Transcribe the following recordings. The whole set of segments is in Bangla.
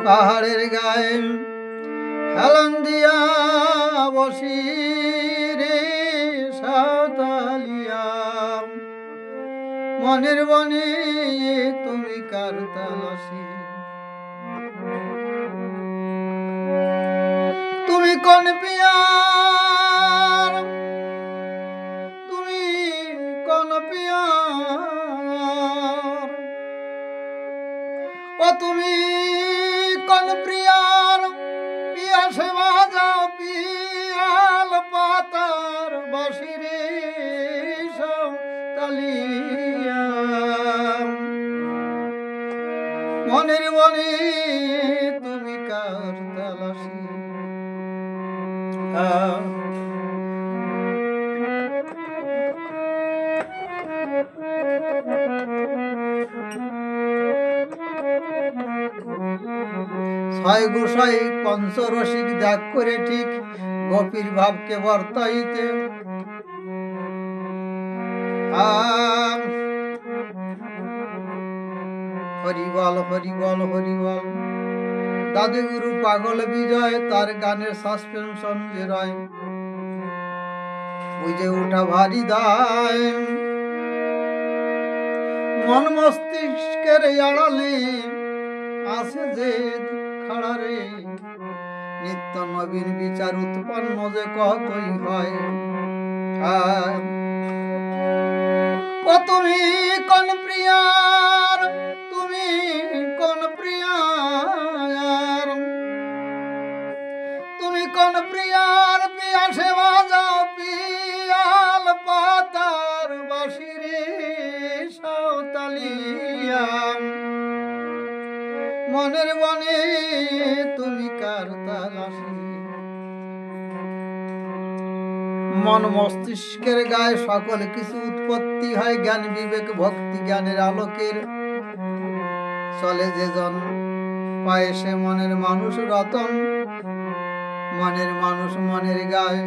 পাহাড়ের গায়ে হেলান দিয়া বসি রে সাঁওতালিয়া, মনের বনে তুমি কার তালাশি? তুমি কোন পিয়ার, তুমি কোন পিয়ার, ও তুমি কোন প্রিয়ার, পিয়াসে বাজাও পিয়াল পাতার বাঁশি রে সাঁওতালিয়া, মনের বনে তুমি কার তালাশি? ছয় গোসাই পঞ্চরসিক ত্যাগ করে ঠিক গোপীর ভাবকে বর্তাইতে, হরিবল হরিবল হরিবল। দাদিগুরু পাগল বিজয়, তার গানের সাসপেনশন যে রয়, বুঝে ওঠা ভারী দায়। মন মস্তিষ্কের আড়ালে আছে যে খাড়ারে, নিত্য নবীন বিচার উৎপন্ন যে কতই হয়। ও তুমি কোন প্রিয়ার, তুমি কোন প্রিয়ার, তুমি কোন প্রিয়ার, পিয়াসে বাজাও পিয়াল পাতার বাঁশি রে সাঁওতালিয়া, মনের বনে তুমি কার তালাশি? মন মস্তিষ্কের গায়ে সকল কিছু উৎপত্তি হয় জ্ঞান বিবেক ভক্তি জ্ঞানের আলোকের, চলে যে জন পায় সে মনের মানুষ রতন, মনের মানুষ মনের গায়ে।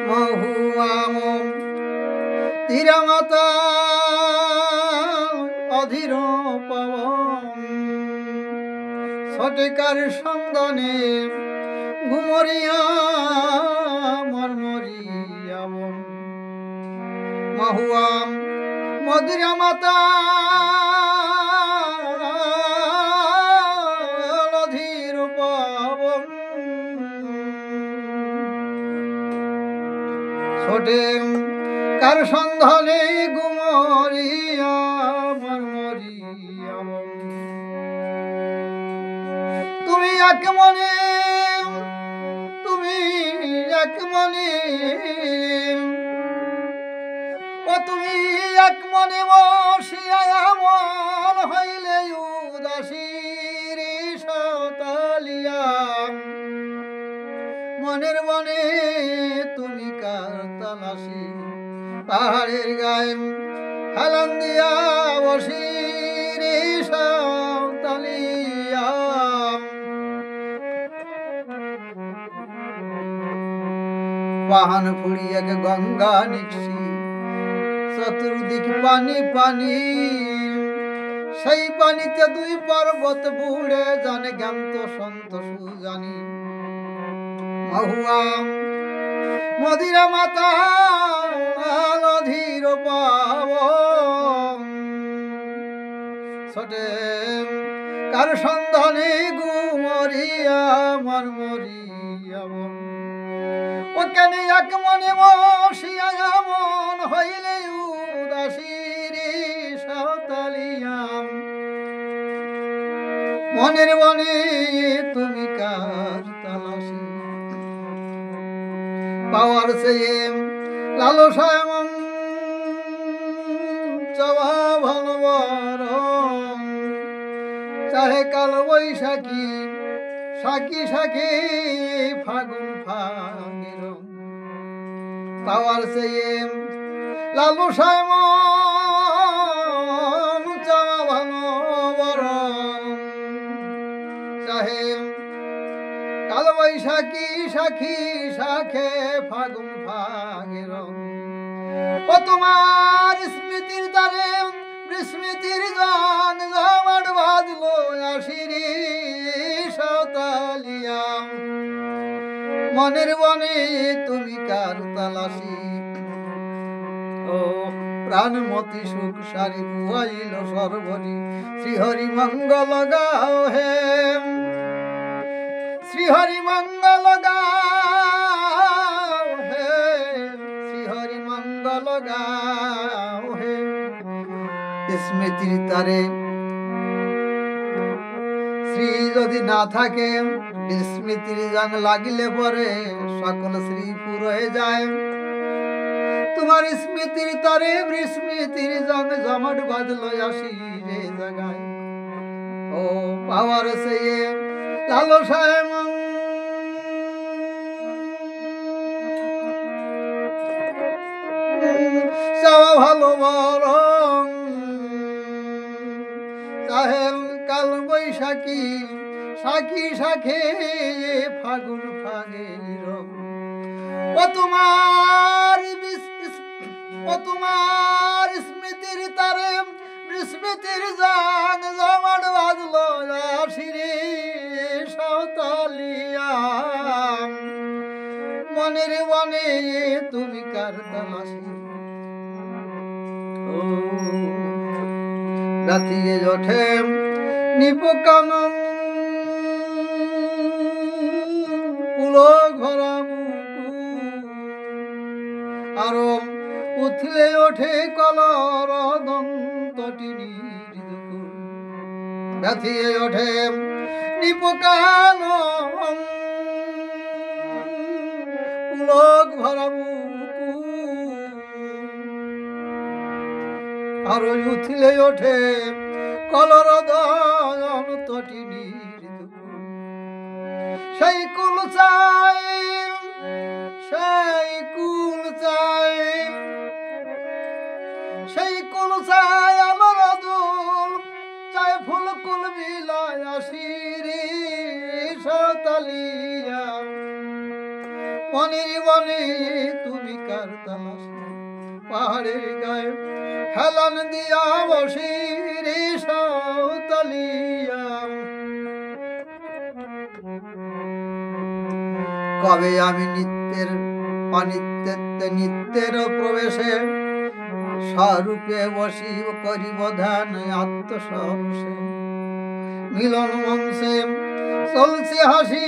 মহুয়াম ধীরা মাতা অধীর পবন, সটেকার সন্ধানে ঘুমরিয়া মরমরিয়া মন। মহুয়াম মধুরা মাতা অধীর পবন, ছোটে কার সন্ধানে ঘুমরিয়া মরমরিয়া মন। তুমি এক মনে, তুমি এক মনে, ও তুমি এক মনে বসিয়া মন হইলে উদাসী রে সাঁওতালিয়া, মনের বনে তুমি কার তালাশি? পাহাড়ের গায়ে হেলান দিয়া বসি রে সাঁওতালিয়া, পাহান ফুড়ি এক গঙ্গা নিকশি, চতুর্দিক পানি পানি, সেই পানিতে দুই পর্বত বুড়ে জানে জ্ঞান্ত সন্ত সুজানি। মহুয়াম মদিরা মাতা অধীর পবন, ছোটে কার সন্ধানে ঘুমরিয়া মরমরিয়া মন। ও কেন এক মনে বসিয়া মন হইলে উদাসী রে সাঁওতালিয়া, মনের বনে তুমি কার তালাশি? পাওয়ার চেয়ে লালসায় মন চাওয়া ভালো বরং, চাহে কাল বৈশাখী সাকি সাকি ফাগুন ফাগের। পাওয়ার চেয়ে লালসায় মন চাওয়া ভালো বরং, চাহে কাল বৈশাখী সাখী শাখে ফাগুন ফাগের। ও তোমার স্মৃতির দ্বারে বিস্মৃতির গান জমাট বাঁধলো মনের বনে তুমি কার তালাশি ও প্রাণমতি সুখ সারি পুয়াইল সর্বরি শ্রীহরি মঙ্গল গাও হে শ্রীহরি মঙ্গল গাও হে শ্রীহরি মঙ্গল গাও হে স্মৃতির তারে শ্রী যদি না থাকে বিস্মৃতির জং লাগিলে পরে সকল শ্রী পুরয়ে যায় তোমার স্মৃতির তারে বিস্মৃতির জং জমাট বাঁধল আসি রে জায়গায় ও পাওয়ার সে লালসায় মন চাওয়া ভালো বরং চাহেল কাল বৈশাখী সাখী শাখে ফাগুন ফাগে রং ও তোমার স্মৃতির তারে স্মৃতির জান জমাট বাঁধলো আশিরে সাঁওতালিয়া মনের বনে তুমি কার তালাশি ও গাথিয়ে ওঠে নিপকানন পুলক ভরা আরো উথলে ওঠে কলর দন্তটিনি গাথিয়ে ওঠে নিপকানন পুলক ভরা আরো উথলে ওঠে কলর দন্তটিনি সেই কুল চাই সেই কুল চাই সেই কুল চাই আমার দুল চাই ফুল কুল বিলায় আসিরি সাঁওতালিয়া মনের বনে তুমি কার তালাশি পাহাড়ের গায়ে হেলান দিয়া বসিরি সাঁওতালিয়া কবে আমি নিত্যের অনিত্যে নিত্যের প্রবেশে স্বরূপে বসি করিব ধ্যান আত্মসহসে মিলন মঞ্চে চলছে হাসি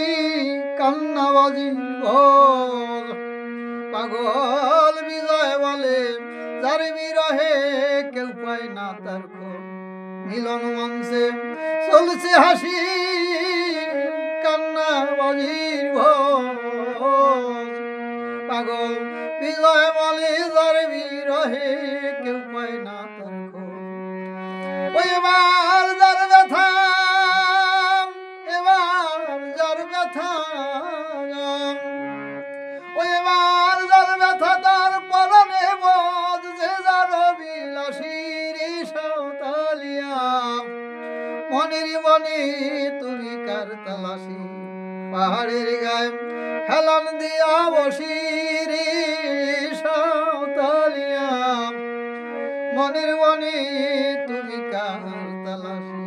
কান্না বাজির ভোর পাগল বিজয় বলে যার বিরহে কেউ পায় না তার খোঁজ মিলন মঞ্চে চলছে হাসি কান্না বাজির ভোর পাগল বিজয় বলে যার বিরহে কেউ পায় না তার খোঁজ ওই এবার যার ব্যথা এবার যার ব্যথা ওই এবার যার ব্যথা তার পরনে বোধ যে যার বিলাসীর সাঁওতালিয়া মনের বনে তুমি কার তালাশি পাহাড়ের গায়ে হেলান দিয়া বসিরি সাঁওতালিয়া মনের বনে তুমি কার তালাশি